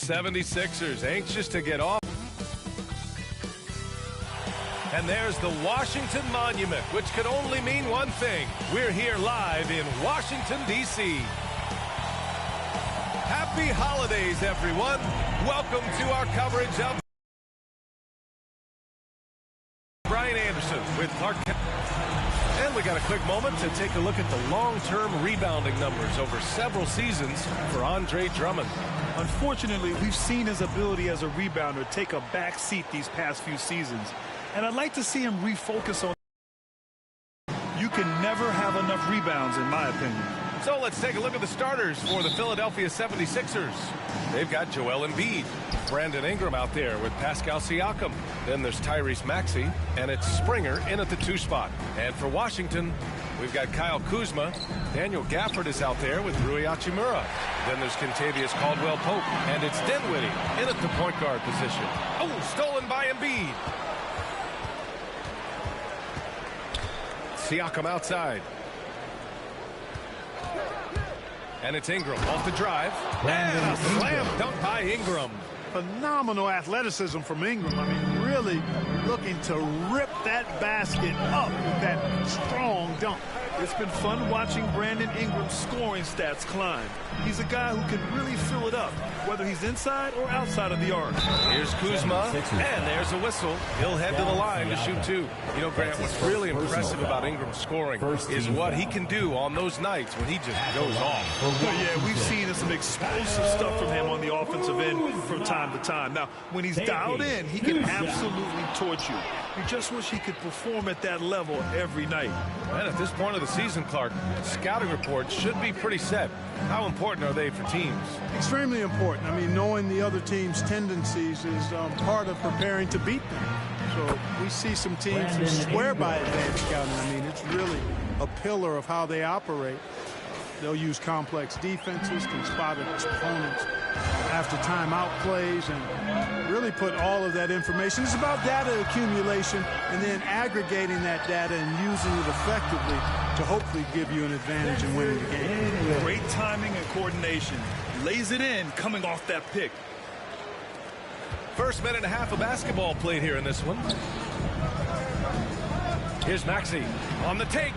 76ers anxious to get off. And there's the Washington Monument, which could only mean one thing. We're here live in Washington, D.C. Happy holidays, everyone. Welcome to our coverage of Brian Anderson with Clark. And we got a quick moment to take a look at the long-term rebounding numbers over several seasons for Andre Drummond. Unfortunately, we've seen his ability as a rebounder take a back seat these past few seasons. And I'd like to see him refocus on. You can never have enough rebounds, in my opinion. So let's take a look at the starters for the Philadelphia 76ers. They've got Joel Embiid, Brandon Ingram out there with Pascal Siakam. Then there's Tyrese Maxey, and it's Springer in at the 2 spot. And for Washington, we've got Kyle Kuzma. Daniel Gafford is out there with Rui Hachimura. Then there's Kentavious Caldwell-Pope, and it's Dinwiddie in at the point guard position. Oh, stolen by Embiid. Siakam outside. And it's Ingram off the drive. And a slam dunk by Ingram. Phenomenal athleticism from Ingram. I mean, really looking to rip that basket up with that strong dunk. It's been fun watching Brandon Ingram's scoring stats climb. He's a guy who can really fill it up, whether he's inside or outside of the arc. Here's Kuzma, and there's a whistle. He'll head to the line to shoot 2. You know, Grant, what's really impressive about Ingram's scoring is what he can do on those nights when he just goes off. Well, yeah, we've seen some explosive stuff from him on the offensive end from time to time. Now, when he's dialed in, he can absolutely torch you. You just wish he could perform at that level every night. And at this point of the season, Clark, scouting reports should be pretty set. How important are they for teams? Extremely important. I mean, knowing the other team's tendencies is part of preparing to beat them. So we see some teams who swear by advanced scouting. I mean, it's really a pillar of how they operate. They'll use complex defenses, can spot opponents after timeout plays, and really put all of that information. It's about data accumulation and then aggregating that data and using it effectively to hopefully give you an advantage in winning the game. Great timing and coordination. Lays it in coming off that pick. First minute and a half of basketball played here in this one. Here's Maxey on the take.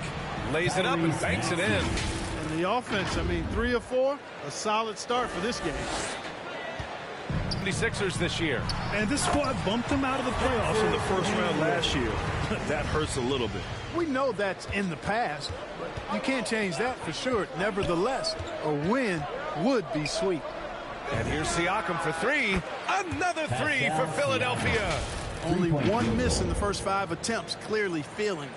Lays it up and banks it in. And the offense, I mean, 3 of 4, a solid start for this game. 76ers this year. And this squad bumped them out of the playoffs in the first round last year. That hurts a little bit. We know that's in the past, but you can't change that for sure. Nevertheless, a win would be sweet. And here's Siakam for 3. Another 3 for Philadelphia. Only 1 miss in the first 5 attempts, clearly feeling it.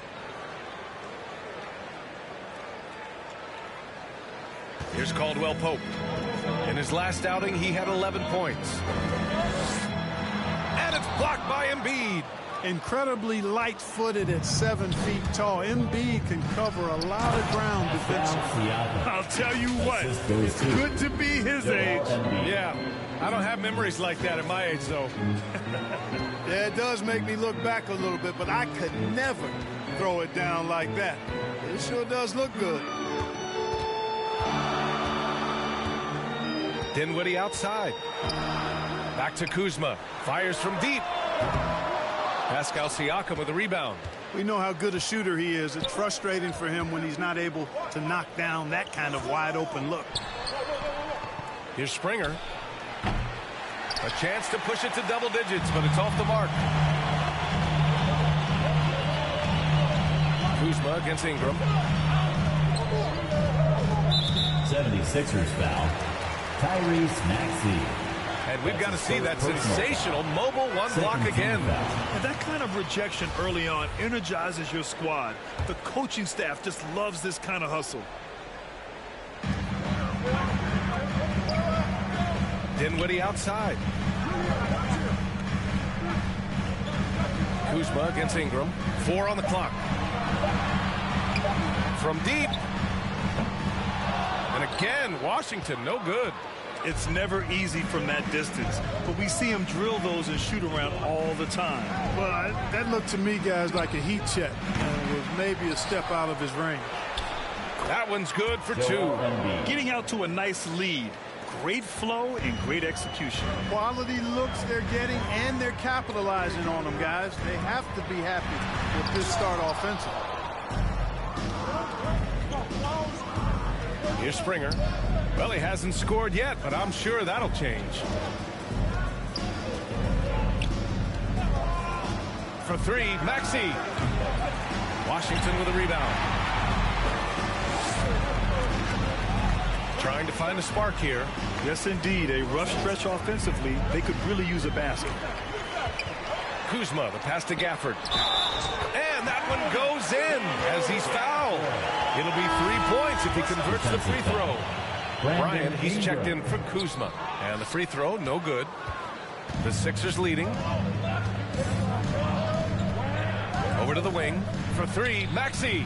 Here's Caldwell-Pope. In his last outing, he had 11 points. And it's blocked by Embiid. Incredibly light-footed at 7 feet tall. Embiid can cover a lot of ground defensively. I'll tell you what, it's good to be his age. Yeah, I don't have memories like that at my age, though. Yeah, it does make me look back a little bit, but I could never throw it down like that. It sure does look good. Dinwiddie outside. Back to Kuzma. Fires from deep. Pascal Siakam with a rebound. We know how good a shooter he is. It's frustrating for him when he's not able to knock down that kind of wide-open look. Here's Springer. A chance to push it to double digits, but it's off the mark. Kuzma against Ingram. 76ers foul. Tyrese Maxey. And we've got to see that sensational mobile 1 block again. And that kind of rejection early on energizes your squad. The coaching staff just loves this kind of hustle. Dinwiddie outside. Kuzma against Ingram. 4 on the clock. From deep. And again, Washington, no good. It's never easy from that distance, but we see him drill those and shoot around all the time. Well, that looked to me, guys, like a heat check. With maybe a step out of his range. That one's good for 2. Getting out to a nice lead. great flow and great execution. Quality looks they're getting, and they're capitalizing on them, guys. They have to be happy with this start offensively. Here's Springer. Well, he hasn't scored yet, but I'm sure that'll change. For three, Maxey. Washington with a rebound. Trying to find a spark here. Yes, indeed. A rough stretch offensively. They could really use a basket. Kuzma, the pass to Gafford. And that one goes in as he's fouled. It'll be 3 points if he converts the free throw. Bryant, he's checked in for Kuzma. And the free throw, no good. The Sixers leading. Over to the wing. For three, Maxey.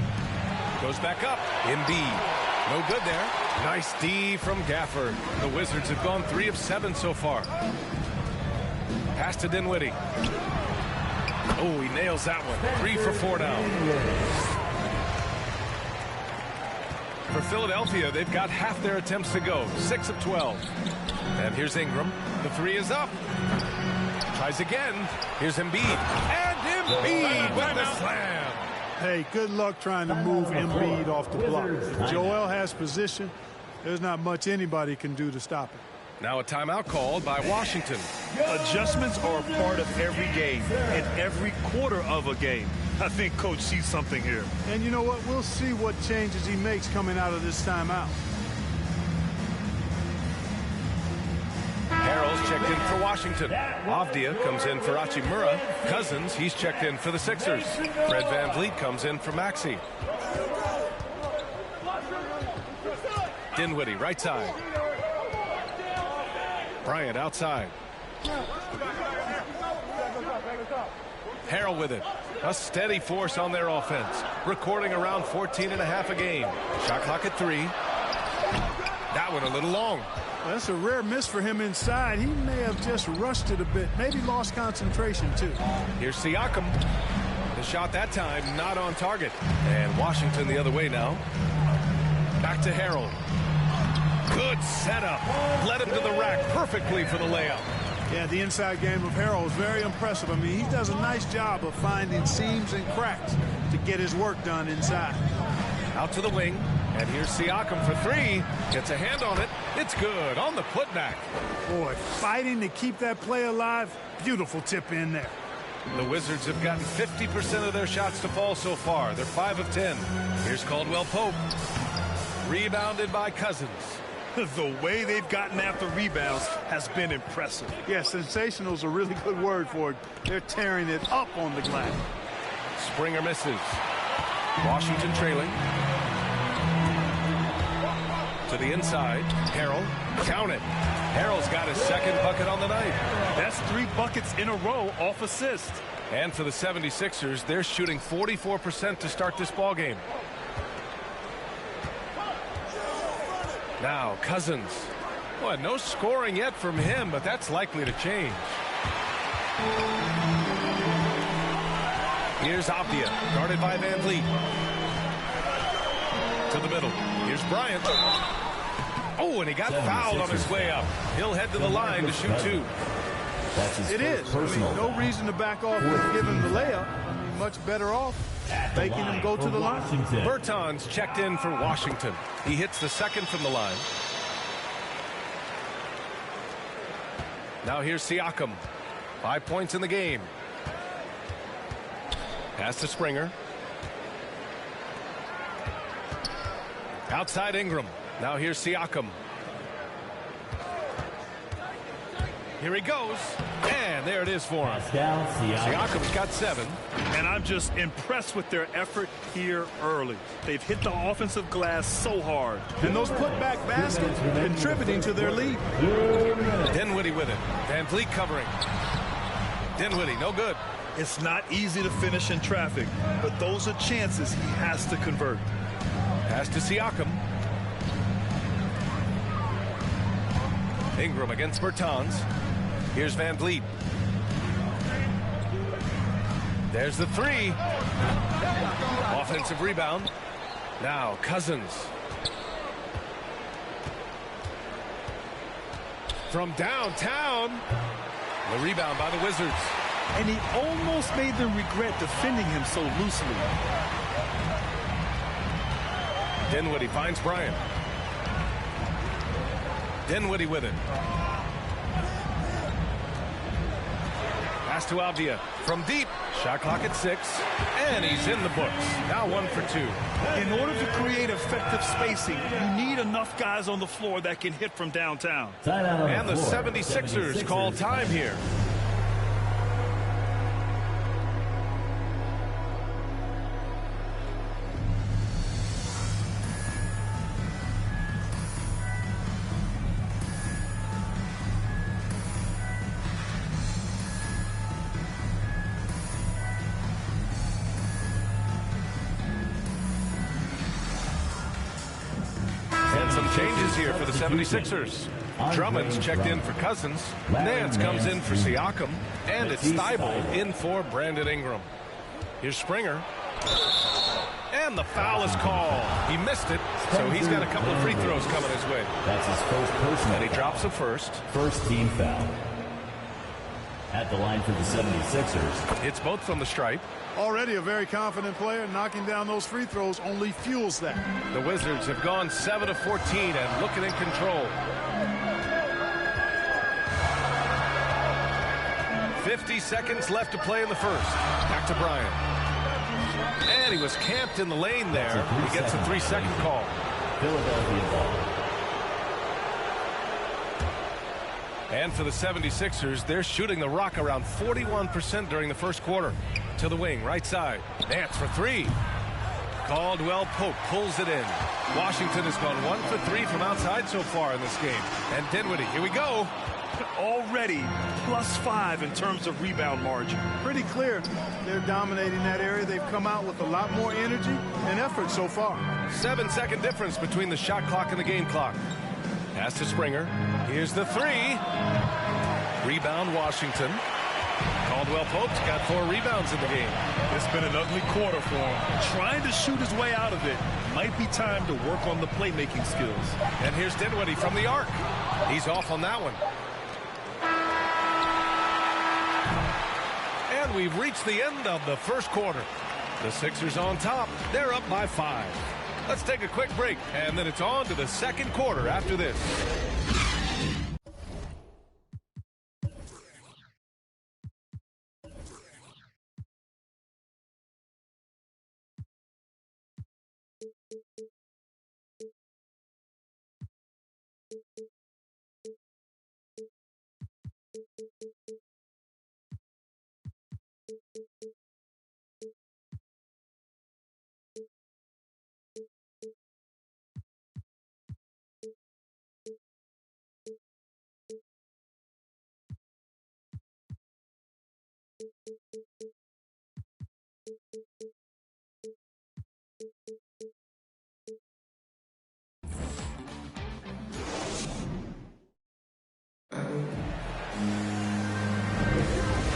Goes back up. Embiid. No good there. Nice D from Gafford. The Wizards have gone 3 of 7 so far. Pass to Dinwiddie. Oh, he nails that one. 3 for 4 now. For Philadelphia, they've got half their attempts to go. 6 of 12. And here's Ingram. The 3 is up. Tries again. Here's Embiid. And Embiid with the slam. Hey, good luck trying to move Embiid off the block. If Joel has position, there's not much anybody can do to stop it. Now a timeout called by Washington. Adjustments are a part of every game and every quarter of a game. I think Coach sees something here. And you know what? We'll see what changes he makes coming out of this timeout. Harrell's checked in for Washington. Avdia comes in for Hachimura. Cousins, he's checked in for the Sixers. Fred VanVleet comes in for Maxey. Dinwiddie, right side. Bryant outside. Harrell with it. A steady force on their offense. Recording around 14.5 a game. Shot clock at 3. That one a little long. That's a rare miss for him inside. He may have just rushed it a bit. Maybe lost concentration, too. Here's Siakam. The shot that time not on target. And Washington the other way now. Back to Harrell. Good setup. Led him to the rack perfectly for the layup. Yeah, the inside game of Harrell is very impressive. I mean, he does a nice job of finding seams and cracks to get his work done inside. Out to the wing. And here's Siakam for 3. Gets a hand on it. It's good on the putback. Boy, fighting to keep that play alive. Beautiful tip in there. The Wizards have gotten 50% of their shots to fall so far. They're 5 of 10. Here's Caldwell Pope. Rebounded by Cousins. The way they've gotten after rebounds has been impressive. Yeah, sensational is a really good word for it. They're tearing it up on the glass. Springer misses. Washington trailing. To the inside. Harrell. Count it. Harrell's got his second bucket on the night. That's 3 buckets in a row off assist. And for the 76ers, they're shooting 44% to start this ball game. Now, Cousins. Well, no scoring yet from him, but that's likely to change. Here's Avdia, guarded by VanVleet. To the middle. Here's Bryant. Oh, and he got fouled on his way up. He'll head to the line to shoot 2. It is. I mean, no reason to back off with giving the layup. I mean, much better off making him go to the line. Bertans checked in for Washington. He hits the second from the line. Now here's Siakam. 5 points in the game. Pass to Springer. Outside Ingram. Now here's Siakam. Here he goes. And there it is for him. Siakam's got 7. And I'm just impressed with their effort here early. They've hit the offensive glass so hard. And those putback baskets contributing to their lead. Dinwiddie with it. VanVleet covering. Dinwiddie, no good. It's not easy to finish in traffic, but those are chances he has to convert. Pass to Siakam. Ingram against Bertans. Here's VanVleet. There's the 3. Offensive rebound. Now Cousins. from downtown. The rebound by the Wizards. And he almost made them regret defending him so loosely. Dinwiddie finds Bryant. Dinwiddie with it. Pass to Avdia from deep. Shot clock at 6. And he's in the books. Now 1 for 2. In order to create effective spacing, you need enough guys on the floor that can hit from downtown. And the 76ers call time here. Changes here for the 76ers. Drummond's checked in for Cousins. Nance comes in for Siakam. And it's Thibault in for Brandon Ingram. Here's Springer. And the foul is called. He missed it, so he's got a couple of free throws coming his way. That's his first personal. And he drops the first. First team foul. At the line for the 76ers. It's both from the stripe. Already a very confident player. Knocking down those free throws only fuels that. The Wizards have gone 7 of 14 and looking in control. 50 seconds left to play in the first. Back to Bryant. And he was camped in the lane there. He gets a 3-second call. Philadelphia ball. And for the 76ers, they're shooting the rock around 41% during the first quarter. To the wing, right side. Nance for 3. Caldwell Pope pulls it in. Washington has gone 1 for 3 from outside so far in this game. And Dinwiddie, here we go. Already +5 in terms of rebound margin. Pretty clear they're dominating that area. They've come out with a lot more energy and effort so far. 7-second difference between the shot clock and the game clock. Pass to Springer. Here's the 3. Rebound Washington. Caldwell Pope's got 4 rebounds in the game. It's been an ugly quarter for him. Trying to shoot his way out of it. Might be time to work on the playmaking skills. And here's Dinwiddie from the arc. He's off on that one. And we've reached the end of the first quarter. The Sixers on top. They're up by 5. Let's take a quick break, and then it's on to the second quarter after this.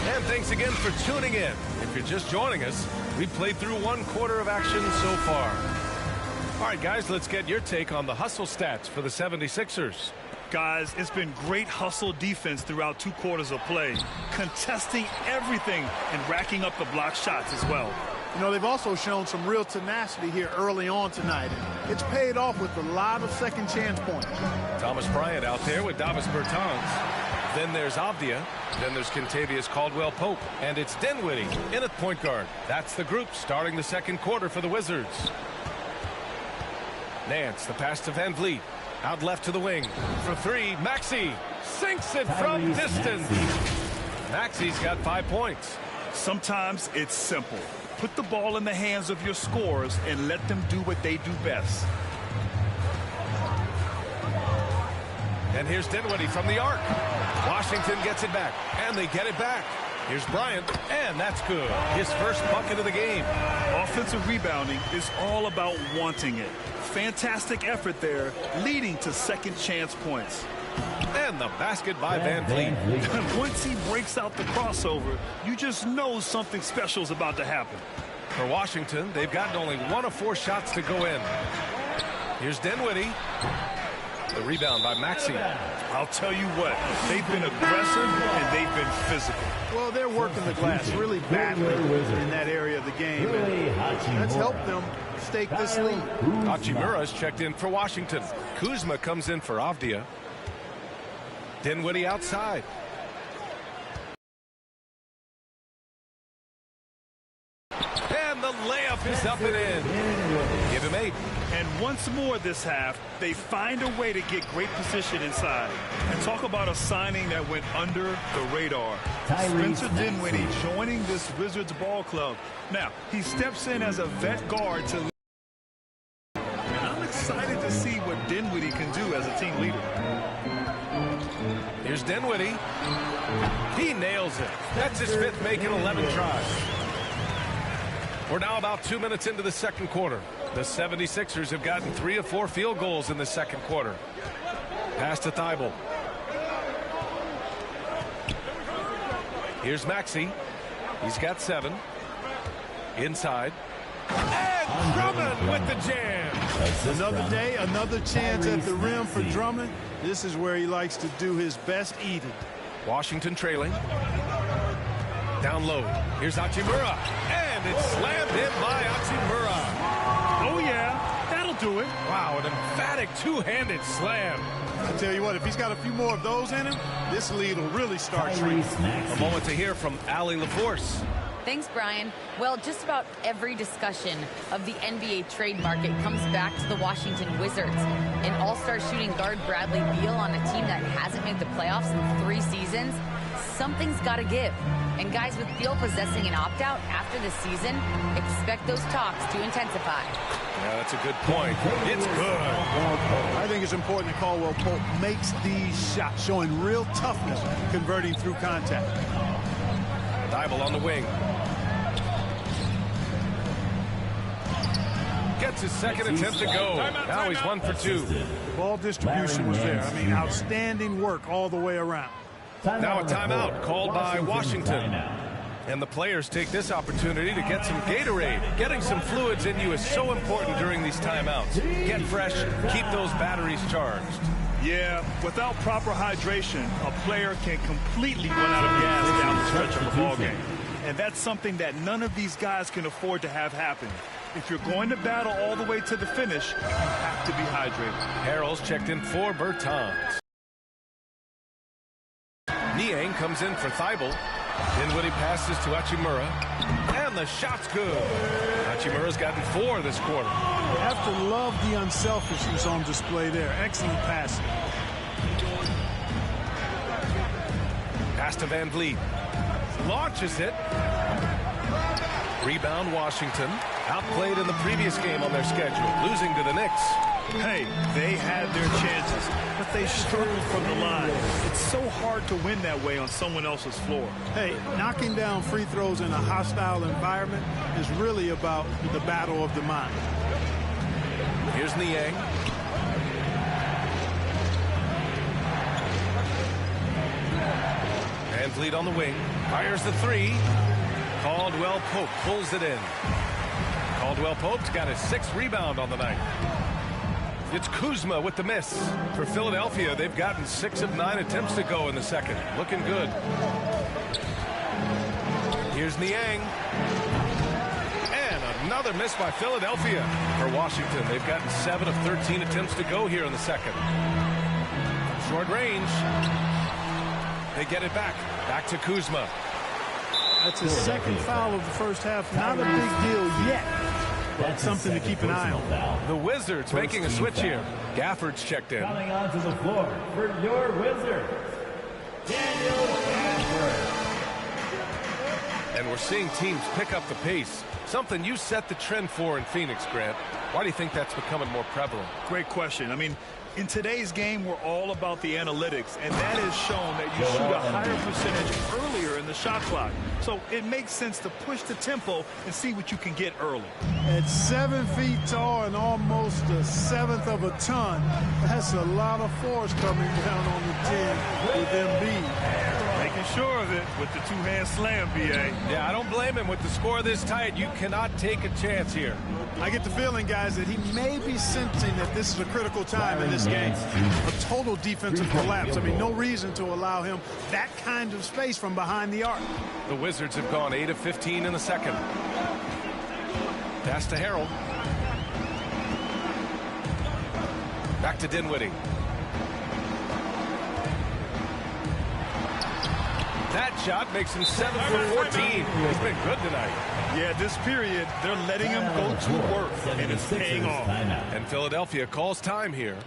And thanks again for tuning in. If you're just joining us, we played through 1 quarter of action so far. All right, guys, let's get your take on the hustle stats for the 76ers. Guys, it's been great hustle defense throughout 2 quarters of play, contesting everything and racking up the block shots as well. You know, they've also shown some real tenacity here early on tonight. It's paid off with a lot of second chance points. Thomas Bryant out there with Davis Bertans. Then there's Avdia. Then there's Kentavious Caldwell-Pope. And it's Dinwiddie in at point guard. That's the group starting the second quarter for the Wizards. Nance, the pass to Van Vliet. Out left to the wing. For 3, Maxey sinks it from distance. Maxey's got 5 points. Sometimes it's simple. Put the ball in the hands of your scorers and let them do what they do best. And here's Dinwiddie from the arc. Washington gets it back, and they get it back. Here's Bryant, and that's good. His first bucket of the game. Offensive rebounding is all about wanting it. Fantastic effort there, leading to second chance points. And the basket by Van Vliet. Once he breaks out the crossover, you just know something special is about to happen. For Washington, they've gotten only 1 of 4 shots to go in. Here's Dinwiddie. The rebound by Maxey. I'll tell you what, they've been aggressive and they've been physical. Well, they're working the glass really badly in that area of the game. And that's helped them stake this lead. Hachimura's checked in for Washington. Kuzma comes in for Avdia. Dinwiddie outside. And the layup is up and in. Give him 8. And once more this half, they find a way to get great position inside. And talk about a signing that went under the radar. Spencer Dinwiddie joining this Wizards ball club. Now, he steps in as a vet guard to lead. And I'm excited to see what Dinwiddie can do as a team leader. Here's Dinwiddie. He nails it. That's his 5th make in 11 tries. We're now about 2 minutes into the second quarter. The 76ers have gotten 3 of 4 field goals in the second quarter. Pass to Thibault. Here's Maxey. He's got 7. Inside. And Drummond with the jam. Another day, another chance at the rim for Drummond. This is where he likes to do his best eating. Washington trailing. Down low. Here's Hachimura. And it's slammed in by Hachimura. Oh, yeah. That'll do it. Wow, an emphatic two-handed slam. I tell you what, if he's got a few more of those in him, this lead will really start shrinking. A moment to hear from Allie LaForce. Thanks, Brian. Well, just about every discussion of the NBA trade market comes back to the Washington Wizards. An all-star shooting guard Bradley Beal on a team that hasn't made the playoffs in 3 seasons. Something's got to give. And guys, with Beal possessing an opt-out after the season, expect those talks to intensify. Yeah, that's a good point. It's good. I think it's important that Caldwell Pope makes these shots, showing real toughness, converting through contact. Thibault on the wing. Gets his second attempt to go. Now he's 1 for 2. Ball distribution was there. I mean, outstanding work all the way around. Now a timeout called by Washington. And the players take this opportunity to get some Gatorade. Getting some fluids in you is so important during these timeouts. Get fresh, keep those batteries charged. Yeah, without proper hydration, a player can completely run out of gas down the stretch of a ball game. And that's something that none of these guys can afford to have happen. If you're going to battle all the way to the finish, you have to be hydrated. Harrell's checked in for Bertans. Niang comes in for Thibault. Dinwiddie passes to Hachimura. And the shot's good. Hachimura's gotten 4 this quarter. You have to love the unselfishness on display there. Excellent passing. Pass to Van Vliet. Launches it. Rebound Washington. Outplayed in the previous game on their schedule, losing to the Knicks. Hey, they had their chances, but they struggled from the line. It's so hard to win that way on someone else's floor. Hey, knocking down free throws in a hostile environment is really about the battle of the mind. Here's Niang. Van Vliet on the wing. Fires the 3. Caldwell Pope pulls it in. Caldwell Pope's got his 6th rebound on the night. It's Kuzma with the miss. For Philadelphia, they've gotten 6 of 9 attempts to go in the second. Looking good. Here's Niang. And another miss by Philadelphia. For Washington, they've gotten 7 of 13 attempts to go here in the second. Short range. They get it back. Back to Kuzma. That's his 2nd foul of the first half. Not a big deal yet, but something to keep an eye on. The Wizards making a switch here. Gafford's checked in. Coming onto the floor for your Wizards, Daniel Gafford. And we're seeing teams pick up the pace. Something you set the trend for in Phoenix, Grant. Why do you think that's becoming more prevalent? Great question. I mean, in today's game, we're all about the analytics, and that has shown that you shoot a higher percentage earlier in the shot clock. So it makes sense to push the tempo and see what you can get early. At 7 feet tall and almost a 1/7 of a ton, that's a lot of force coming down on the team with Embiid. Making sure of it with the two-hand slam, B.A. Yeah, I don't blame him. With the score this tight, you cannot take a chance here. I get the feeling, guys, that he may be sensing that this is a critical time in this game. A total defensive collapse. I mean, no reason to allow him that kind of space from behind the arc. The Wizards have gone 8 of 15 in the second. Pass to Harrell. Back to Dinwiddie. That shot makes him 7 for 14. He's been good tonight. Yeah, this period, they're letting him go to work, and it's paying off. And Philadelphia calls time here.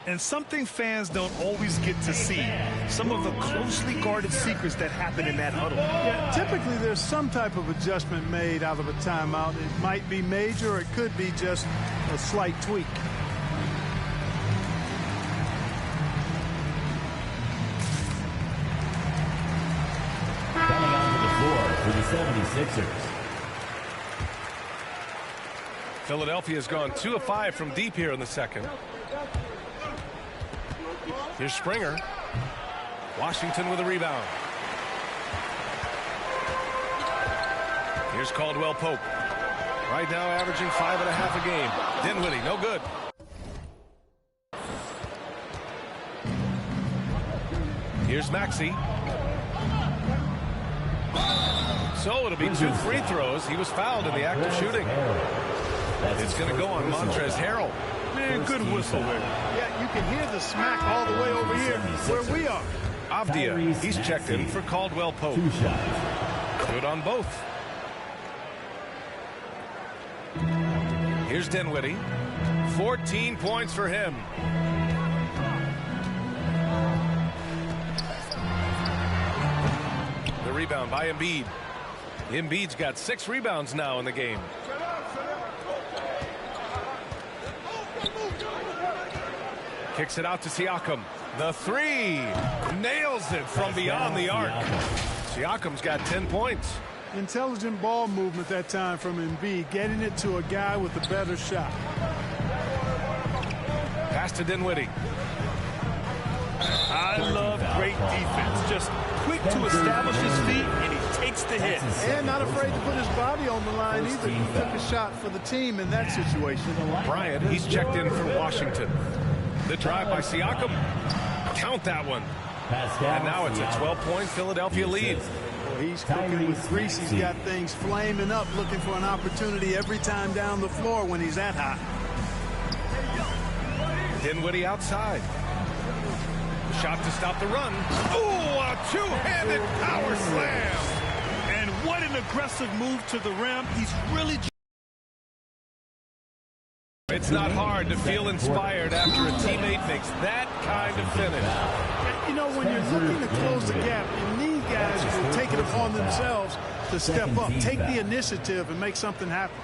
And something fans don't always get to see, some of the closely guarded secrets that happen in that huddle. Yeah, typically there's some type of adjustment made out of a timeout. It might be major, or it could be just a slight tweak. Coming onto the floor for the 76ers. Philadelphia has gone 2 of 5 from deep here in the second. Here's Springer. Washington with a rebound. Here's Caldwell Pope. Right now averaging 5.5 a game. Dinwiddie, no good. Here's Maxey. So it'll be 2 free throws. He was fouled in the act of shooting. It's going to go on Montrezl Harrell. Man, good whistle there. Yeah, you can hear the smack all the way over here where we are. Avdia, he's checked in for Caldwell Pope. 2 shots. Good on both. Here's Dinwiddie. 14 points for him. The rebound by Embiid. Embiid's got 6 rebounds now in the game. Kicks it out to Siakam. The 3. Nails it from beyond the arc. Siakam's got 10 points. Intelligent ball movement that time from Embiid, getting it to a guy with a better shot. Pass to Dinwiddie. I love great defense. Just quick to establish his feet, and he takes the hit. And not afraid to put his body on the line either. He took a shot for the team in that situation. Bryant, he's checked in for Washington. The drive by Siakam. Count that one. And now it's a 12-point Philadelphia lead. Well, he's cooking with grease. He's got things flaming up, looking for an opportunity every time down the floor when he's that hot. Dinwiddie outside. Shot to stop the run. Oh, a two-handed power slam. And what an aggressive move to the rim. He's really... It's not hard to feel inspired after a teammate makes that kind of finish. You know, when you're looking to close the gap, you need guys who will take it upon themselves to step up, take the initiative, and make something happen.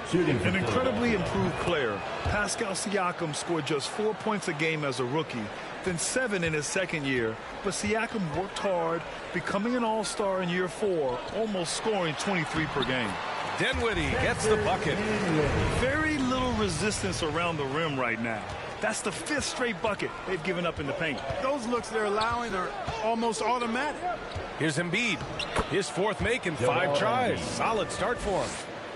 An incredibly improved player. Pascal Siakam scored just 4 points a game as a rookie, then 7 in his second year. But Siakam worked hard, becoming an all-star in year 4, almost scoring 23 per game. Dinwiddie gets the bucket. Very little resistance around the rim right now. That's the 5th straight bucket they've given up in the paint. Those looks they're allowing are almost automatic. Here's Embiid. His 4th make in 5 tries. Solid start for him.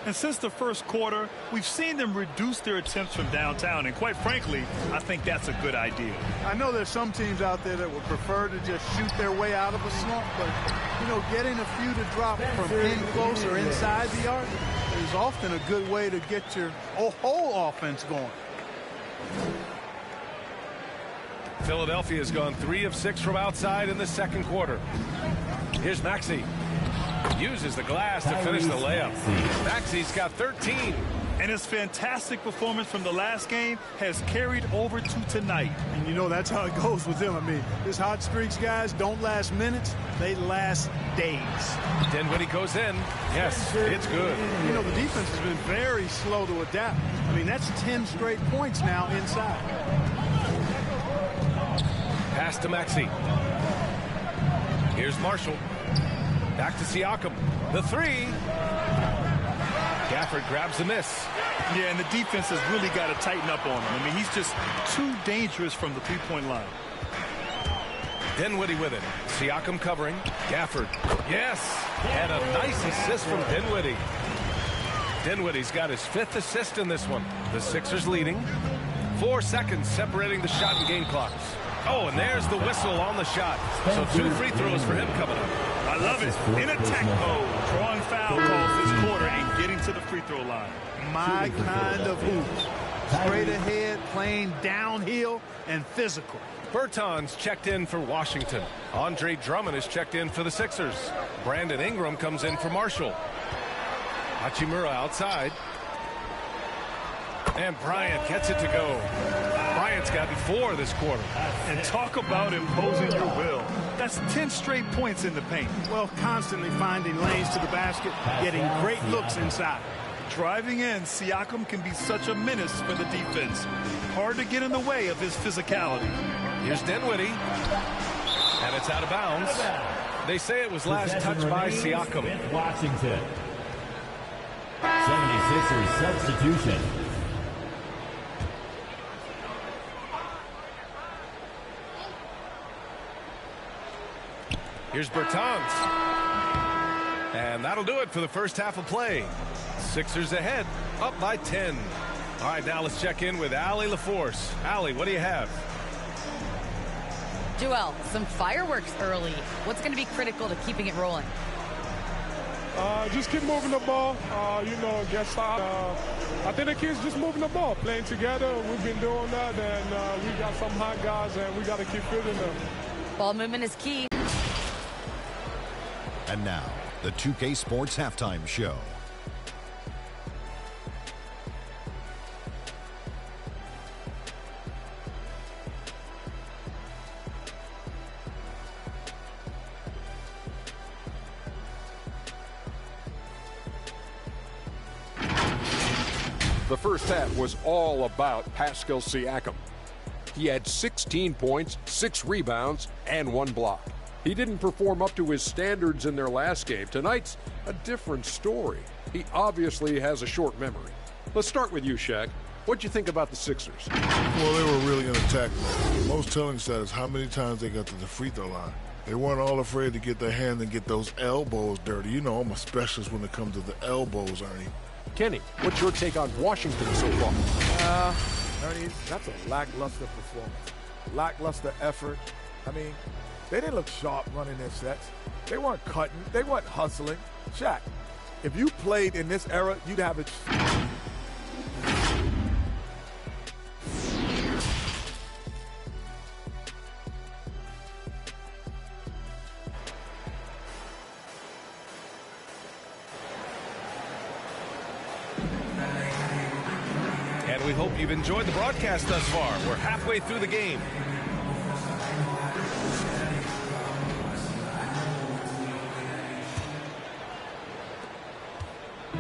And since the first quarter, we've seen them reduce their attempts from downtown. And quite frankly, I think that's a good idea. I know there's some teams out there that would prefer to just shoot their way out of a slump, but, you know, getting a few to drop from in close or inside the arc is often a good way to get your whole offense going. Philadelphia has gone 3 of 6 from outside in the second quarter. Here's Maxey. Uses the glass to finish the layup. Maxey's got 13. And his fantastic performance from the last game has carried over to tonight. And you know that's how it goes with him. I mean, his hot streaks, guys, don't last minutes. They last days. Dinwiddie goes in. Yes, it's good. You know, the defense has been very slow to adapt. I mean, that's 10 straight points now inside. Pass to Maxey. Here's Marshall. Back to Siakam. The 3. Gafford grabs the miss. Yeah, and the defense has really got to tighten up on him. I mean, he's just too dangerous from the three-point line. Dinwiddie with it. Siakam covering. Gafford. Yes. And a nice assist from Dinwiddie. Dinwiddie's got his 5th assist in this one. The Sixers leading. 4 seconds separating the shot and game clocks. Oh, and there's the whistle on the shot. So 2 free throws for him coming up. I love it. In attack mode, drawing foul calls this quarter and getting to the free throw line. My kind of hoops. Straight ahead, playing downhill, and physical. Bertans checked in for Washington. Andre Drummond is checked in for the Sixers. Brandon Ingram comes in for Marshall. Hachimura outside. And Bryant gets it to go. Bryant's gotten 4 this quarter. And talk about imposing your will. That's 10 straight points in the paint. Well, constantly finding lanes to the basket, getting great looks inside. Driving in, Siakam can be such a menace for the defense. Hard to get in the way of his physicality. Here's Dinwiddie. And it's out of bounds. They say it was last touched by Siakam. Washington. 76ers substitution. Here's Bertans. And that'll do it for the first half of play. Sixers ahead, up by 10. All right, now let's check in with Allie LaForce. Allie, what do you have? Joel, some fireworks early. What's going to be critical to keeping it rolling? Just keep moving the ball, get stopped. I think the kids just moving the ball, playing together. We've been doing that, and we got some hot guys, and we got to keep fielding them. Ball movement is key. And now, the 2K Sports Halftime Show. The first half was all about Pascal Siakam. He had 16 points, 6 rebounds, and 1 block. He didn't perform up to his standards in their last game. Tonight's a different story. He obviously has a short memory. Let's start with you, Shaq. What'd you think about the Sixers? Well, they were really in attack mode. Most telling stat is how many times they got to the free throw line. They weren't all afraid to get their hand and get those elbows dirty. You know, I'm a specialist when it comes to the elbows, Ernie. Kenny, what's your take on Washington so far? Ernie, that's a lackluster performance. Lackluster effort. I mean, they didn't look sharp running their sets. They weren't cutting. They weren't hustling. Shaq, if you played in this era, you'd have it. And we hope you've enjoyed the broadcast thus far. We're halfway through the game.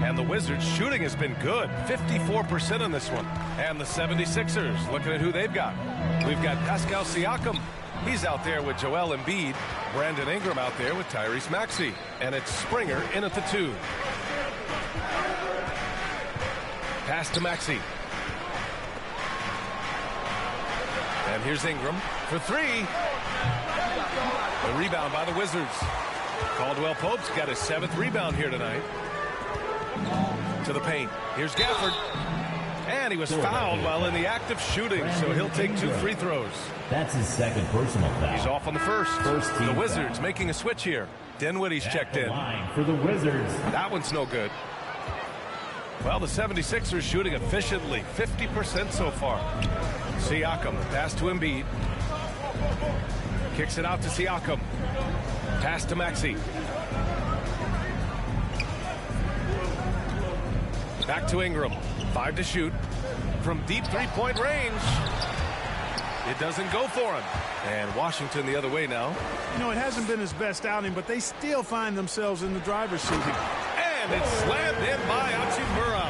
And the Wizards' shooting has been good. 54% on this one. And the 76ers, looking at who they've got. We've got Pascal Siakam. He's out there with Joel Embiid. Brandon Ingram out there with Tyrese Maxey. And it's Springer in at the 2. Pass to Maxey. And here's Ingram for 3. A rebound by the Wizards. Caldwell Pope's got his 7th rebound here tonight. To the paint. Here's Gafford. And he was fouled while in the act of shooting, so he'll take 2 free throws. That's his 2nd personal foul. He's off on the first. Team the Wizards foul. making a switch here. Dinwiddie's checked in. Line for the Wizards. That one's no good. Well, the 76ers shooting efficiently. 50% so far. Siakam, the pass to Embiid. Kicks it out to Siakam. Pass to Maxey. Back to Ingram. 5 to shoot. From deep three-point range. It doesn't go for him. And Washington the other way now. You know, it hasn't been his best outing, but they still find themselves in the driver's seat here. And it's slammed in by Hachimura.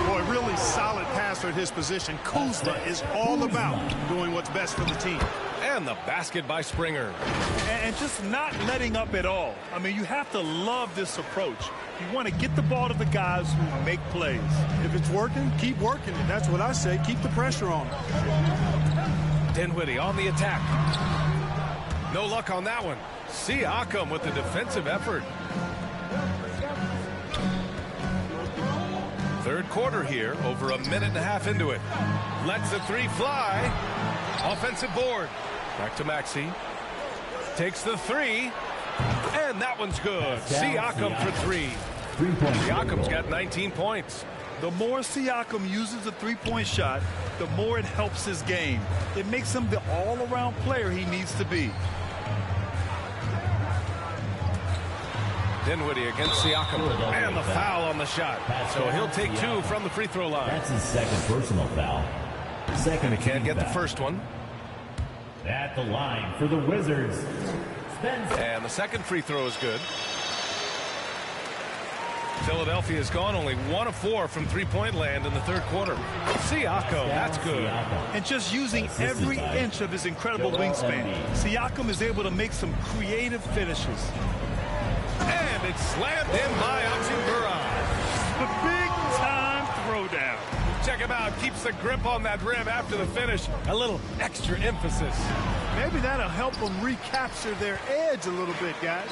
Boy, really solid passer at his position. Kuzma is all about doing what's best for the team. And the basket by Springer. And just not letting up at all. I mean, you have to love this approach. You want to get the ball to the guys who make plays. If it's working, keep working it. That's what I say. Keep the pressure on. Dinwiddie on the attack. No luck on that one. Siakam with the defensive effort. Third quarter here, over a minute and a half into it. Lets the three fly. Offensive board. Back to Maxey. Takes the three. And that one's good. Siakam for three. Siakam's got 19 points. The more Siakam uses the three-point shot, the more it helps his game. It makes him the all-around player he needs to be. Dinwiddie against Siakam. And the foul on the shot. So he'll take two from the free throw line. That's his second personal foul. Second, he can't get the first one. At the line for the Wizards. And the second free throw is good. Philadelphia has gone only 1 of 4 from three-point land in the third quarter. Siakam, that's good. And just using every inch of his incredible wingspan, Siakam is able to make some creative finishes. And it's slammed in by Hachimura. The big-time throwdown. Check him out. Keeps the grip on that rim after the finish. A little extra emphasis. Maybe that'll help them recapture their edge a little bit, guys.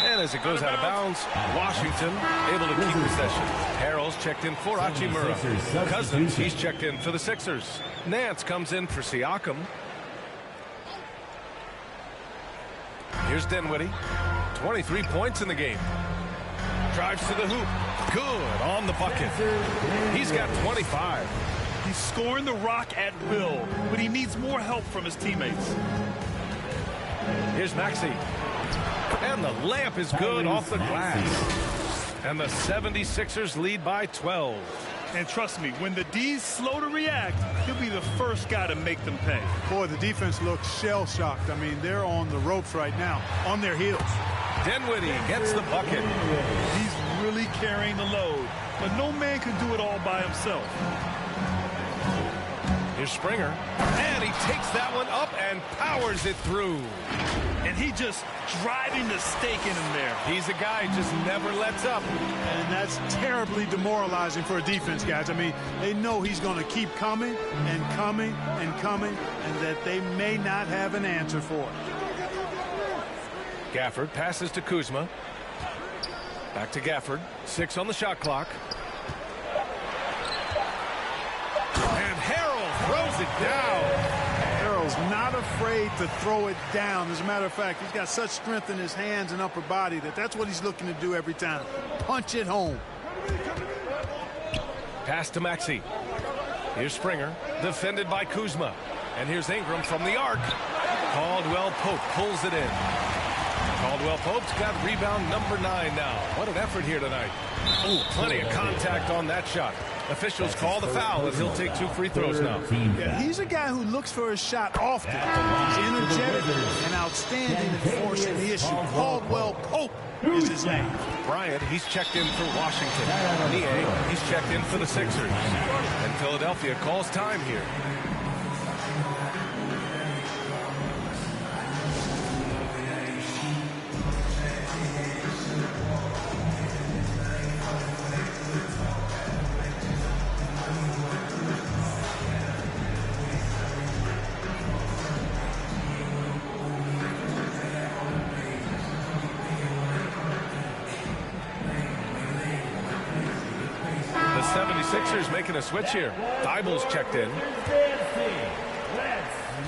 And as it goes out of bounds, Washington able to keep possession. Harrell's checked in for Hachimura. Cousins, he's checked in for the Sixers. Nance comes in for Siakam. Here's Dinwiddie. 23 points in the game. Drives to the hoop. Good on the bucket. He's got 25. He's scoring the rock at will, but he needs more help from his teammates. Here's Maxey. And the layup is good off the glass. And the 76ers lead by 12. And trust me, when the D's slow to react, he'll be the first guy to make them pay. Boy, the defense looks shell-shocked. I mean, they're on the ropes right now, on their heels. Dinwiddie gets the bucket. He's really carrying the load, but no man can do it all by himself. Here's Springer. And he takes that one up and powers it through. And he just driving the stake in him there. He's a guy who just never lets up. And that's terribly demoralizing for a defense, guys. I mean, they know he's going to keep coming and coming and coming, and that they may not have an answer for it. Gafford passes to Kuzma. Back to Gafford. 6 on the shot clock. And Harrell throws it down. Harrell's not afraid to throw it down. As a matter of fact, he's got such strength in his hands and upper body that's what he's looking to do every time. Punch it home. Pass to Maxey. Here's Springer, defended by Kuzma. And here's Ingram from the arc. Caldwell Pope pulls it in. Caldwell Pope's got rebound number 9 now. What an effort here tonight. Ooh, plenty of contact on that shot. Officials call the foul as he'll take 2 free throws now. Yeah, he's a guy who looks for his shot often. He's energetic and outstanding at forcing the issue. Caldwell Pope is his name. Bryant, he's checked in for Washington. Nie, he's checked in for the Sixers. And Philadelphia calls time here. The 76ers making a switch here. Thybulle's checked in.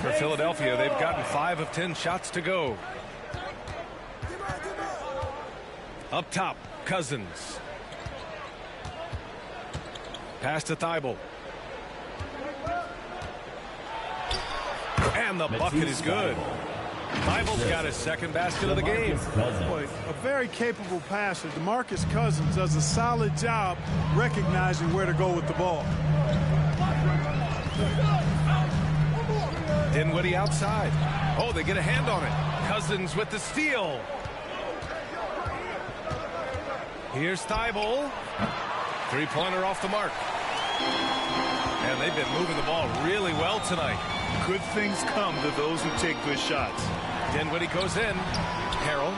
For Philadelphia, they've gotten 5 of 10 shots to go. Up top, Cousins. Pass to Thybulle. And the bucket is good. Thybulle's got his second basket of the game. Boy, a very capable passer. DeMarcus Cousins does a solid job recognizing where to go with the ball. Dinwiddie outside. Oh, they get a hand on it. Cousins with the steal. Here's Thybulle. Three-pointer off the mark. And they've been moving the ball really well tonight. Good things come to those who take good shots. Dinwiddie goes in. Harrell.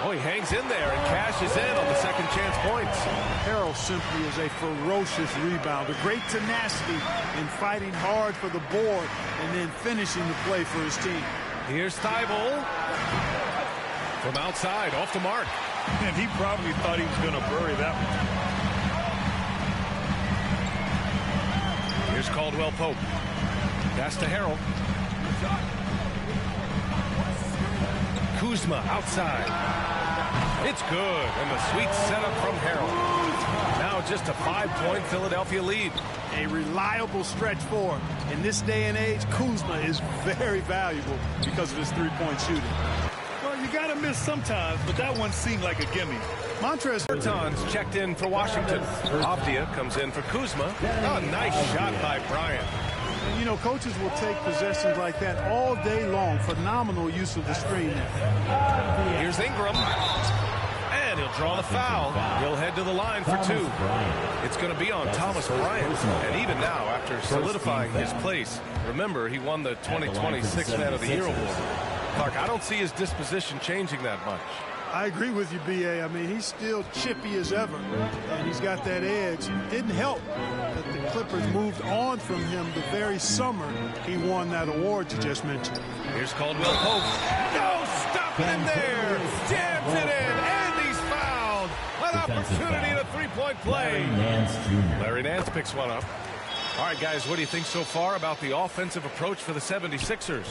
Oh, he hangs in there and cashes in on the second chance points. Harrell simply is a ferocious rebounder. Great tenacity in fighting hard for the board and then finishing the play for his team. Here's Thibault. From outside, off the mark. And he probably thought he was going to bury that one. Here's Caldwell Pope. Pass to Harrell. Kuzma outside. It's good, and the sweet setup from Harrell. Now just a 5-point Philadelphia lead. A reliable stretch four. In this day and age, Kuzma is very valuable because of his three-point shooting. Well, you got to miss sometimes, but that one seemed like a gimme. Montrezl Bertans checked in for Washington. Avdia comes in for Kuzma. Oh, nice shot by Bryant. And, you know, coaches will take possessions like that all day long. Phenomenal use of the screen there. Here's Ingram. And he'll draw the foul. He'll head to the line for two. It's going to be on Thomas Bryant. And even now, after solidifying his place, remember, he won the 2020 Sixth Man of the Year award. Clark, I don't see his disposition changing that much. I agree with you, B.A. I mean, he's still chippy as ever, and he's got that edge. It didn't help that the Clippers moved on from him the very summer he won that award you just mentioned. Here's Caldwell Pope. No, stop it in there. Jams it in, and he's fouled. An opportunity in a three-point play. Larry Nance picks one up. All right, guys, what do you think so far about the offensive approach for the 76ers?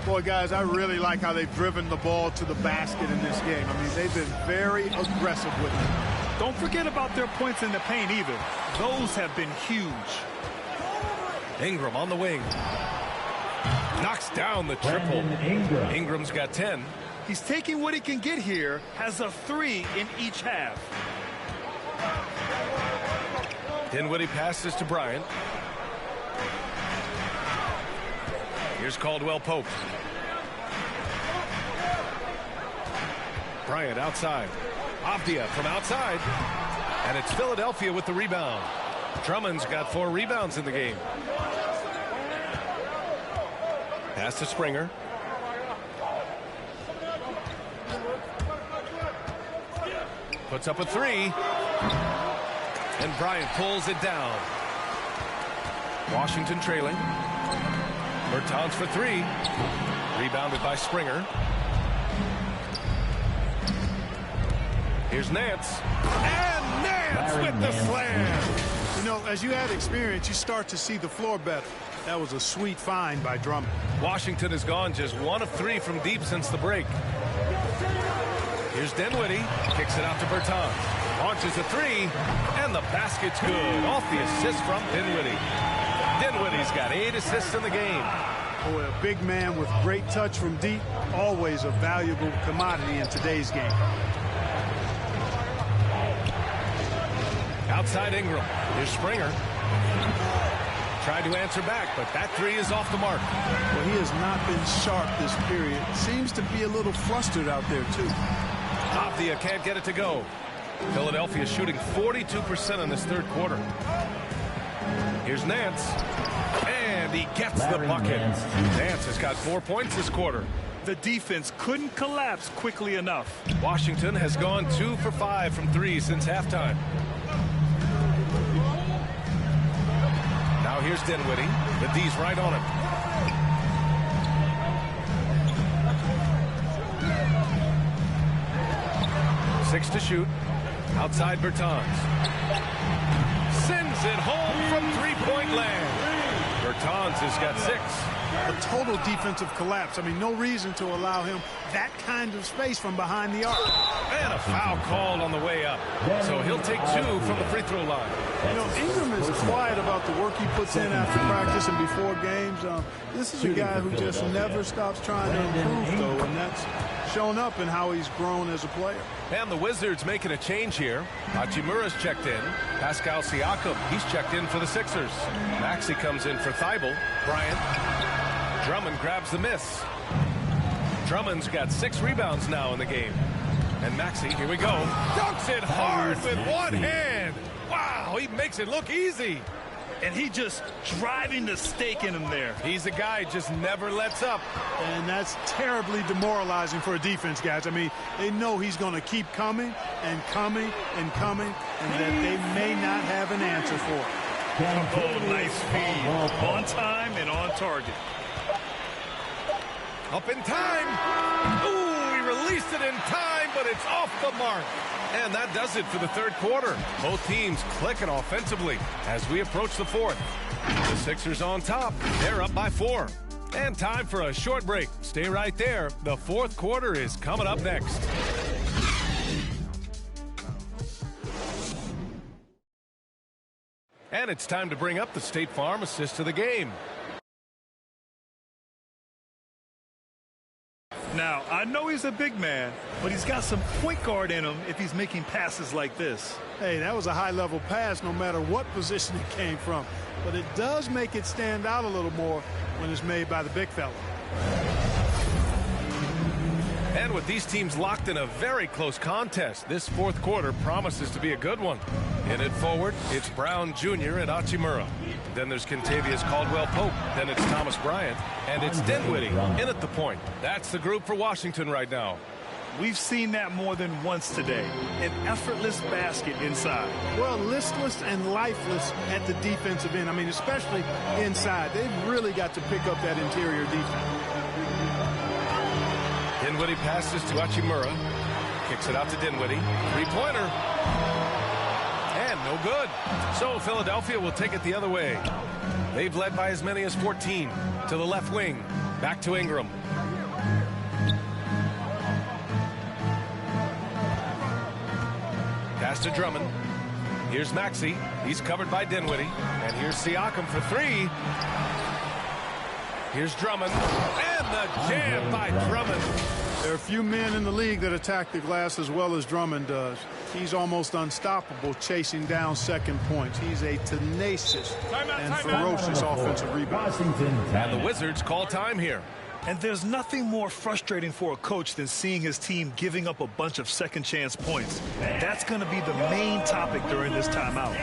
Boy, guys, I really like how they've driven the ball to the basket in this game. I mean, they've been very aggressive with it. Don't forget about their points in the paint either. Those have been huge. Ingram on the wing. Knocks down the triple. Ingram's got 10. He's taking what he can get here, has a 3 in each half. Dinwiddie passes to Bryant. Here's Caldwell Pope. Bryant outside. Avdia from outside. And it's Philadelphia with the rebound. Drummond's got 4 rebounds in the game. Pass to Springer. Puts up a 3. And Bryant pulls it down. Washington trailing. Bertans for 3. Rebounded by Springer. Here's Nance. And Nance with the slam. You know, as you add experience, you start to see the floor better. That was a sweet find by Drummond. Washington has gone just 1 of 3 from deep since the break. Here's Dinwiddie. Kicks it out to Bertans. Launches a 3. And the basket's good. Off the assist from Dinwiddie. Dinwiddie's got 8 assists in the game. Boy, a big man with great touch from deep. Always a valuable commodity in today's game. Outside Ingram. Here's Springer. Tried to answer back, but that 3 is off the mark. Well, he has not been sharp this period. Seems to be a little flustered out there, too. Avdia can't get it to go. Philadelphia shooting 42% in this third quarter. Here's Nance. And he gets the bucket. Nance has got 4 points this quarter. The defense couldn't collapse quickly enough. Washington has gone 2 for 5 from 3 since halftime. Now here's Dinwiddie. The D's right on him. Six to shoot. Outside Bertans. Sends it home from three-point land. Bertans has got 6. A total defensive collapse. I mean, no reason to allow him that kind of space from behind the arc. And a foul called on the way up. So he'll take 2 from the free throw line. You know, Ingram is quiet about the work he puts in after practice and before games. This is a guy who just never stops trying to improve, though, and that's shown up in how he's grown as a player. And the Wizards making a change here. Hachimura's checked in. Pascal Siakam, he's checked in for the Sixers. Maxey comes in for Thibault. Bryant. Drummond grabs the miss. Drummond's got 6 rebounds now in the game. And Maxey, here we go, dunks it hard with one hand. Wow, he makes it look easy. And he just driving the stake in him there. He's a guy just never lets up. And that's terribly demoralizing for a defense, guys. I mean, they know he's going to keep coming and coming and coming, and that they may not have an answer for it. Oh, nice feed. On time and on target. Up in time. Ooh, he released it in time, but it's off the mark. And that does it for the third quarter. Both teams clicking offensively as we approach the fourth. The Sixers on top. They're up by 4. And time for a short break. Stay right there. The fourth quarter is coming up next. And it's time to bring up the State Farm assist of the game. Now, I know he's a big man, but he's got some point guard in him if he's making passes like this. Hey, that was a high-level pass no matter what position it came from. But it does make it stand out a little more when it's made by the big fella. And with these teams locked in a very close contest, this fourth quarter promises to be a good one. In it forward, it's Brown Jr. and Hachimura. Then there's Kentavious Caldwell-Pope. Then it's Thomas Bryant. And it's Dinwiddie in at the point. That's the group for Washington right now. We've seen that more than once today. An effortless basket inside. Well, listless and lifeless at the defensive end. I mean, especially inside. They've really got to pick up that interior defense. Dinwiddie passes to Hachimura. Kicks it out to Dinwiddie. Three-pointer. And no good. So Philadelphia will take it the other way. They've led by as many as 14. To the left wing. Back to Ingram. Pass to Drummond. Here's Maxey. He's covered by Dinwiddie. And here's Siakam for 3. Here's Drummond. And the jam by Drummond. There are a few men in the league that attack the glass as well as Drummond does. He's almost unstoppable chasing down second points. He's a tenacious and ferocious offensive rebounder. And the Wizards call time here. And there's nothing more frustrating for a coach than seeing his team giving up a bunch of second chance points. That's going to be the main topic during this timeout.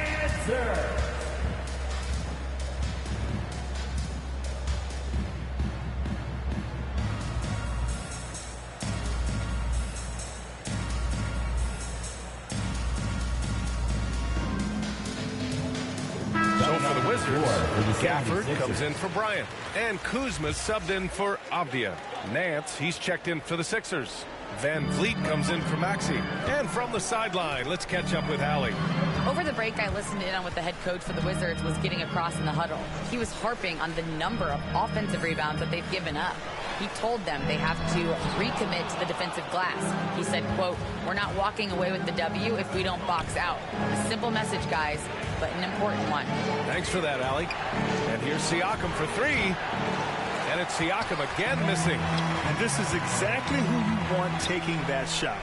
Gafford comes in for Bryant. And Kuzma's subbed in for Avdia. Nance, he's checked in for the Sixers. Van Vliet comes in for Maxey. And from the sideline, let's catch up with Allie. Over the break, I listened in on what the head coach for the Wizards was getting across in the huddle. He was harping on the number of offensive rebounds that they've given up. He told them they have to recommit to the defensive glass. He said, quote, "We're not walking away with the W if we don't box out." A simple message, guys, but an important one. Thanks for that, Allie. And here's Siakam for 3. And it's Siakam again missing. And this is exactly who you want taking that shot.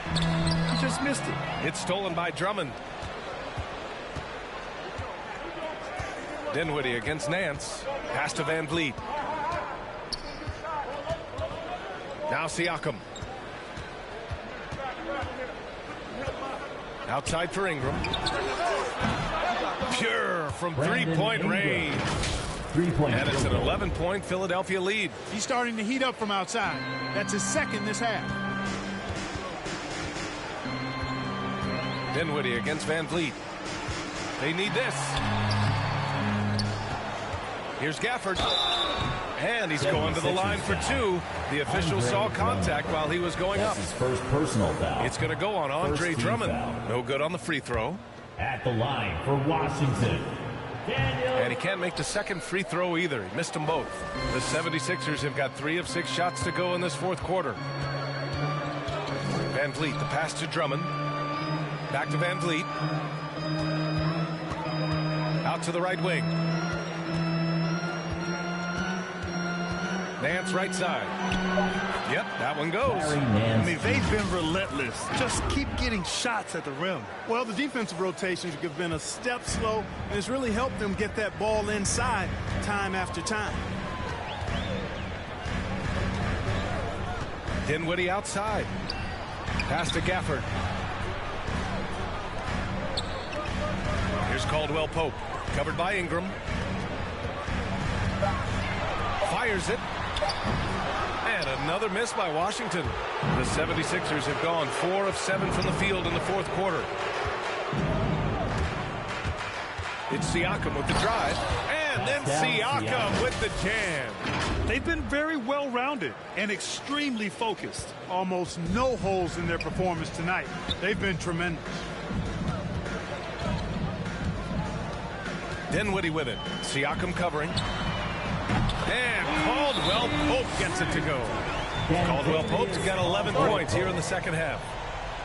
He just missed it. It's stolen by Drummond. Dinwiddie against Nance. Pass to Van Vliet. Now Siakam. Outside for Ingram. Pure from three-point range. And it's an 11-point Philadelphia lead. He's starting to heat up from outside. That's his second this half. Dinwiddie against Van Vliet. They need this. Here's Gafford. And he's going to the line for 2. The official saw contact while he was going up. His first personal foul. It's going to go on Andre Drummond. No good on the free throw. At the line for Washington, and he can't make the second free throw either. He missed them both. The 76ers have got 3 of 6 shots to go in this fourth quarter. Van Vliet, the pass to Drummond. Back to Van Vliet. Out to the right wing. Nance right side. Yep, that one goes. I mean, they've been relentless. Just keep getting shots at the rim. Well, the defensive rotations have been a step slow, and it's really helped them get that ball inside time after time. Dinwiddie outside. Pass to Gafford. Here's Caldwell-Pope. Covered by Ingram. Fires it. And another miss by Washington. The 76ers have gone 4 of 7 from the field in the fourth quarter. It's Siakam with the drive. And then Siakam with the jam. They've been very well-rounded and extremely focused. Almost no holes in their performance tonight. They've been tremendous. Dinwiddie with it. Siakam covering. And Caldwell Pope gets it to go. Caldwell Pope's got 11 points here in the second half.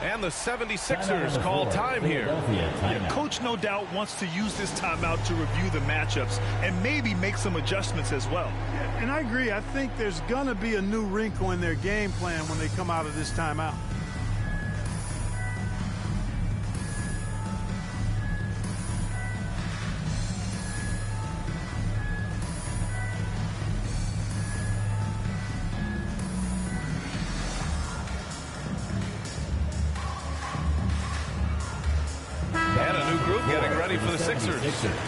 And the 76ers call time here. Yeah, coach no doubt wants to use this timeout to review the matchups and maybe make some adjustments as well. Yeah, and I agree. I think there's going to be a new wrinkle in their game plan when they come out of this timeout. For the Sixers.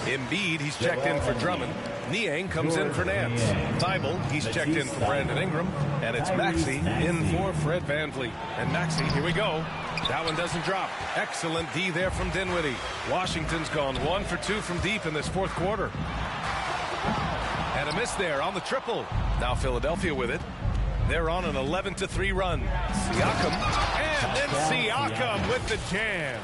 Embiid, he's checked in for Drummond. Niang comes in for Nance. Thibault, he's checked in for Brandon Ingram. And it's Maxey in for Fred VanVleet. And Maxey, here we go. That one doesn't drop. Excellent D there from Dinwiddie. Washington's gone 1 for 2 from deep in this fourth quarter. And a miss there on the triple. Now Philadelphia with it. They're on an 11-3 run. Siakam, and then Siakam with the jam.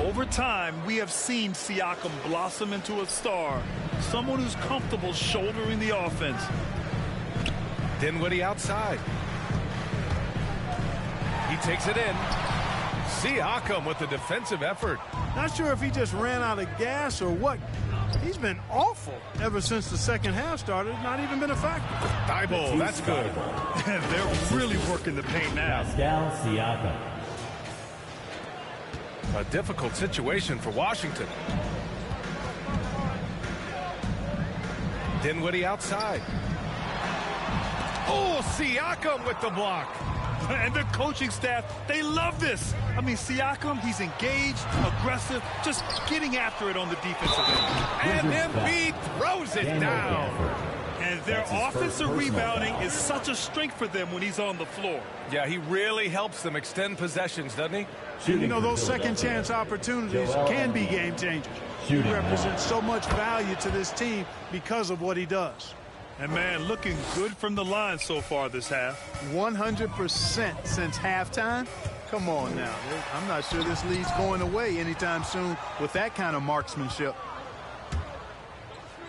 Over time, we have seen Siakam blossom into a star, someone who's comfortable shouldering the offense. Dinwiddie outside. He takes it in. Siakam with the defensive effort. Not sure if he just ran out of gas or what. He's been awful ever since the second half started. Not even been a factor. Thibault, that's good. They're really working the paint now. Siakam. A difficult situation for Washington. Dinwiddie outside. Oh, Siakam with the block. And the coaching staff, they love this. I mean, Siakam, he's engaged, aggressive, just getting after it on the defensive end. And Embiid throws it down. And their offensive rebounding is such a strength for them when he's on the floor. Yeah, he really helps them extend possessions, doesn't he? You know, those second chance opportunities can be game changers. He represents so much value to this team because of what he does. And, man, looking good from the line so far this half. 100% since halftime. Come on now. I'm not sure this lead's going away anytime soon with that kind of marksmanship.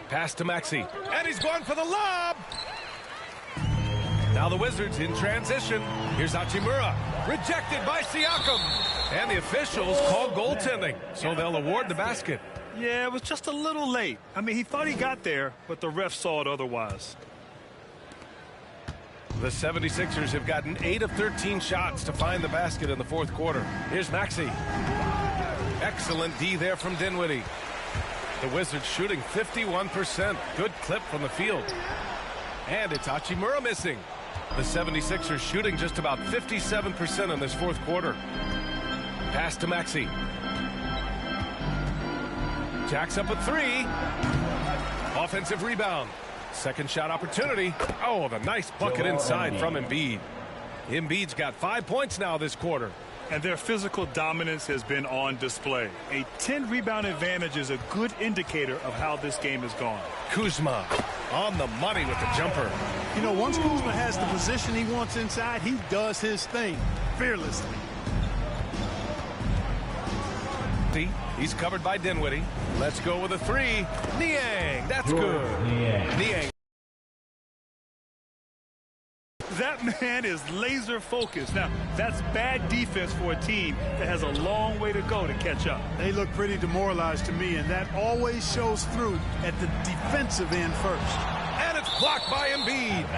Pass to Maxey. And he's going for the lob. Now the Wizards in transition. Here's Hachimura. Rejected by Siakam. And the officials call goaltending, so they'll award the basket. Yeah, it was just a little late. I mean, he thought he got there, but the ref saw it otherwise. The 76ers have gotten 8 of 13 shots to find the basket in the fourth quarter. Here's Maxey. Excellent D there from Dinwiddie. The Wizards shooting 51%. Good clip from the field. And it's Hachimura missing. The 76ers shooting just about 57% in this fourth quarter. Pass to Maxey. Jacks up a 3. Offensive rebound. Second shot opportunity. Oh, the nice bucket inside from Embiid. Embiid's got 5 points now this quarter. And their physical dominance has been on display. A 10-rebound advantage is a good indicator of how this game has gone. Kuzma on the money with the jumper. You know, once Kuzma has the position he wants inside, he does his thing fearlessly. He's covered by Dinwiddie. Let's go with a 3. Niang, that's good. Niang. That man is laser focused. Now, that's bad defense for a team that has a long way to go to catch up. They look pretty demoralized to me, and that always shows through at the defensive end first. And it's blocked by Embiid.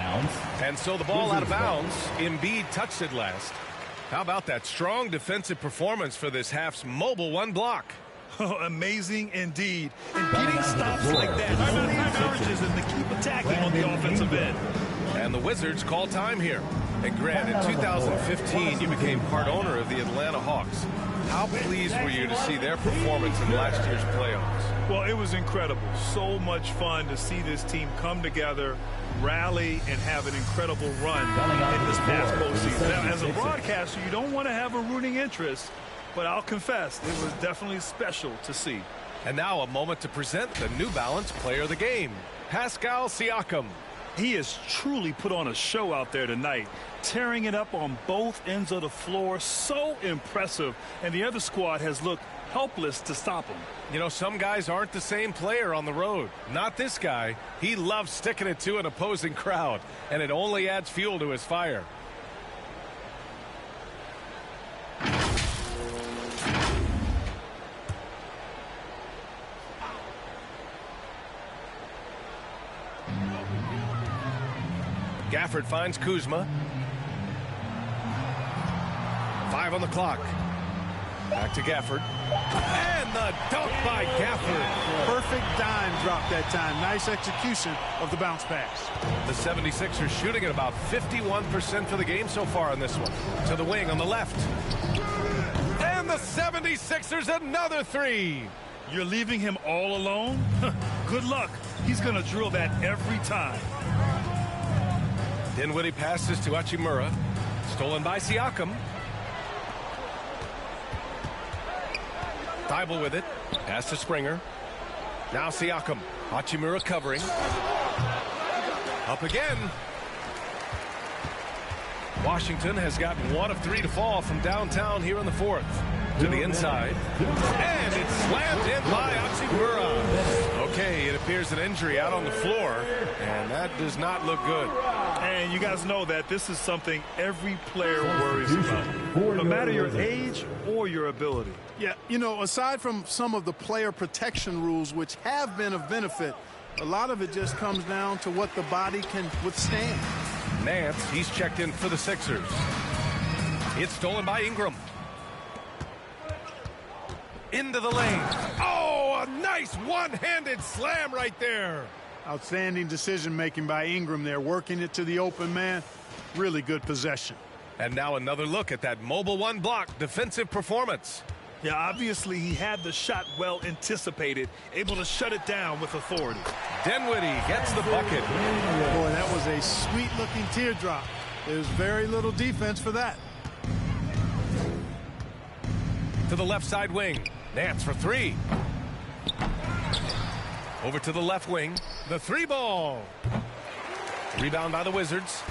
And so the ball out of bounds. Embiid touched it last. How about that strong defensive performance for this half's mobile one block? Oh, amazing indeed. And getting stops like that really encourages them to keep attacking on the offensive end. And the Wizards call time here. And Grant, in 2015, you became part owner of the Atlanta Hawks. How pleased were you to see their performance in last year's playoffs? Well, it was incredible. So much fun to see this team come together, rally, and have an incredible run in this past postseason. Now, as a broadcaster, you don't want to have a rooting interest, but I'll confess, it was definitely special to see. And now a moment to present the New Balance Player of the Game, Pascal Siakam. He has truly put on a show out there tonight, tearing it up on both ends of the floor. So impressive, and the other squad has looked helpless to stop him. You know, some guys aren't the same player on the road. Not this guy. He loves sticking it to an opposing crowd, and it only adds fuel to his fire. Gafford finds Kuzma. 5 on the clock. Back to Gafford. And the dunk by Gafford. Perfect dime drop that time. Nice execution of the bounce pass. The 76ers shooting at about 51% for the game so far on this one. To the wing on the left. And the 76ers another three. You're leaving him all alone? Good luck. He's going to drill that every time. Dinwiddie passes to Hachimura. Stolen by Siakam. Thibault with it. Pass to Springer. Now Siakam. Hachimura covering. Up again. Washington has gotten 1 of 3 to fall from downtown here in the fourth. To the inside. And it's slammed in by Hachimura. Okay, it appears an injury out on the floor, and that does not look good. And you guys know that this is something every player worries about, no matter your age or your ability. Yeah, you know, aside from some of the player protection rules, which have been of benefit, a lot of it just comes down to what the body can withstand. Nance, he's checked in for the Sixers. It's stolen by Ingram. Into the lane. Oh, a nice one-handed slam right there. Outstanding decision-making by Ingram there, working it to the open man. Really good possession. And now another look at that mobile one block defensive performance. Yeah, obviously he had the shot well anticipated, able to shut it down with authority. Dinwiddie gets the bucket. Boy, that was a sweet-looking teardrop. There's very little defense for that. To the left side wing. Nance for 3. Over to the left wing. The 3-ball. Rebound by the Wizards.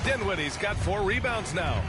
Dinwiddie's got 4 rebounds now.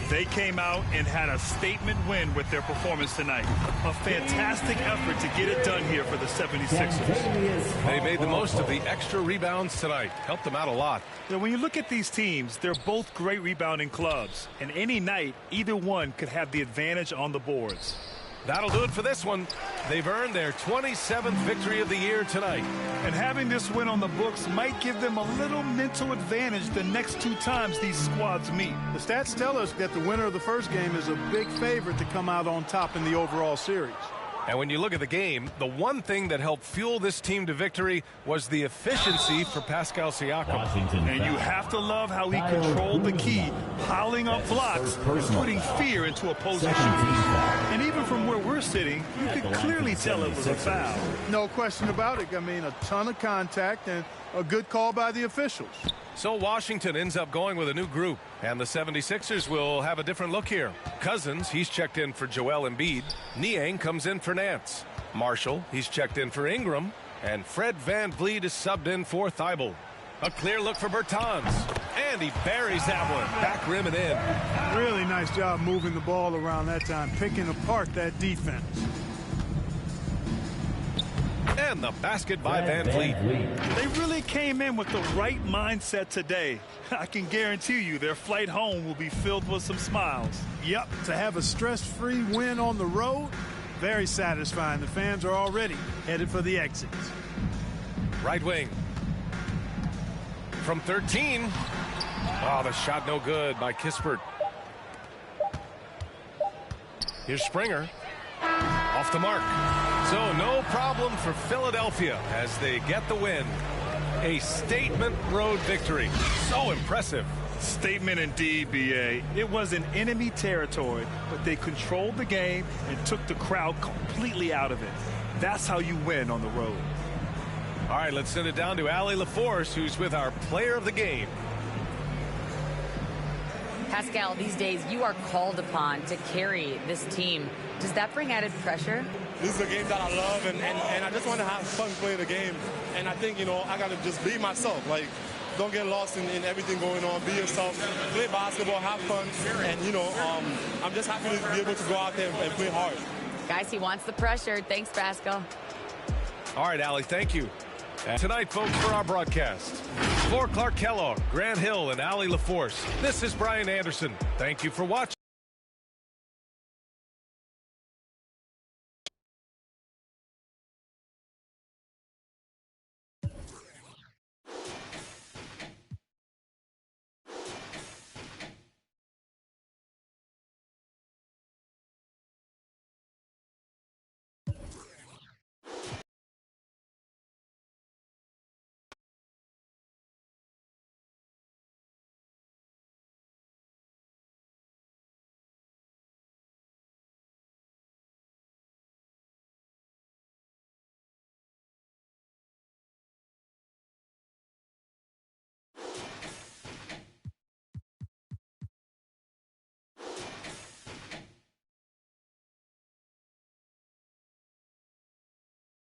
They came out and had a statement win with their performance tonight. A fantastic effort to get it done here for the 76ers. They made the most of the extra rebounds tonight. Helped them out a lot. Now, when you look at these teams, they're both great rebounding clubs. And any night, either one could have the advantage on the boards. That'll do it for this one. They've earned their 27th victory of the year tonight. And having this win on the books might give them a little mental advantage the next 2 times these squads meet. The stats tell us that the winner of the first game is a big favorite to come out on top in the overall series. And when you look at the game, the one thing that helped fuel this team to victory was the efficiency for Pascal Siakam. And you have to love how he controlled the key, piling up blocks, putting fear into opposing shooters. And even from where we're sitting, you can clearly tell it was a foul. No question about it. I mean, a ton of contact and a good call by the officials. So Washington ends up going with a new group, and the 76ers will have a different look here. Cousins, he's checked in for Joel Embiid. Niang comes in for Nance. Marshall, he's checked in for Ingram. And Fred VanVleet is subbed in for Thibault. A clear look for Bertans. And he buries that one. Back rim and in. Really nice job moving the ball around that time, picking apart that defense. And the basket by VanVleet. They really came in with the right mindset today. I can guarantee you their flight home will be filled with some smiles. Yep, to have a stress-free win on the road, very satisfying. The fans are already headed for the exits. Right wing. From 13. Oh, the shot no good by Kispert. Here's Springer. Off the mark. So no problem for Philadelphia as they get the win. A statement road victory. So impressive. Statement indeed, B.A. It was in enemy territory, but they controlled the game and took the crowd completely out of it. That's how you win on the road. All right, let's send it down to Allie LaForce, who's with our player of the game. Pascal, these days you are called upon to carry this team. Does that bring added pressure? This is a game that I love, and I just want to have fun playing the game. And I think, you know, I got to just be myself. Like, don't get lost in everything going on. Be yourself. Play basketball, have fun. And, you know, I'm just happy to be able to go out there and play hard. Guys, he wants the pressure. Thanks, Pascal. All right, Allie, thank you. Tonight, folks, for our broadcast, for Clark Kellogg, Grant Hill, and Allie LaForce, this is Brian Anderson. Thank you for watching.